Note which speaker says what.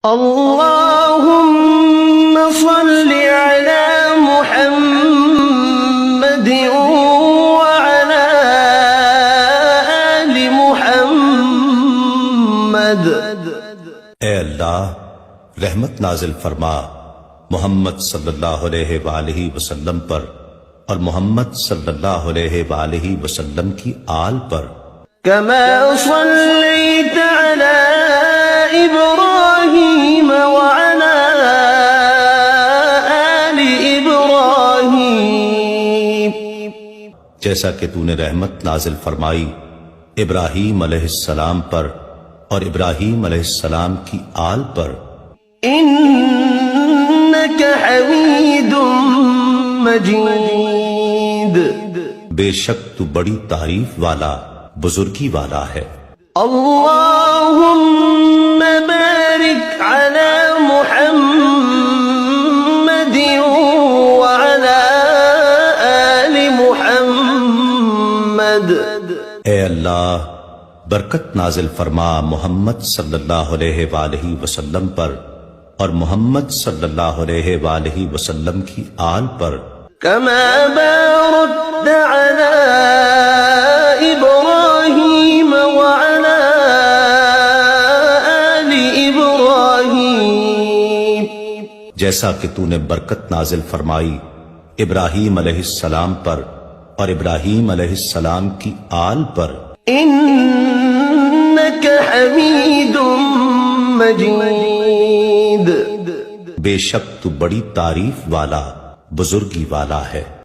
Speaker 1: اللهم صل على محمد وعلى آل محمد۔
Speaker 2: اے اللہ رحمت نازل فرما محمد صلی اللہ علیہ وآلہ وسلم پر اور محمد صلی اللہ علیہ وآلہ وسلم کی آل پر۔
Speaker 1: كما صليت على إبراهيم وعلى آل إبراهيم،
Speaker 2: جیسا کہ تو نے رحمت نازل فرمائی ابراہیم علیہ السلام پر اور ابراہیم علیہ السلام کی آل پر۔
Speaker 1: إنك حميد مجيد،
Speaker 2: بے شک تو بڑی تعریف والا بزرگی والا ہے۔
Speaker 1: اللهم بارك على محمد وعلى آل محمد۔
Speaker 2: اے اللہ برکت نازل فرما محمد صلی اللہ علیہ وآلہ وسلم پر اور محمد صلی اللہ علیہ وآلہ وسلم کی آل پر۔
Speaker 1: كما باركت على إبراهيم وعلى آل إبراهيم،
Speaker 2: جیسا کہ تو نے برکت نازل فرمائی ابراہیم علیہ السلام پر اور ابراہیم علیہ السلام کی آل پر۔
Speaker 1: إنك حميد مجيد،
Speaker 2: بے شک تو بڑی تعریف والا بزرگی والا ہے۔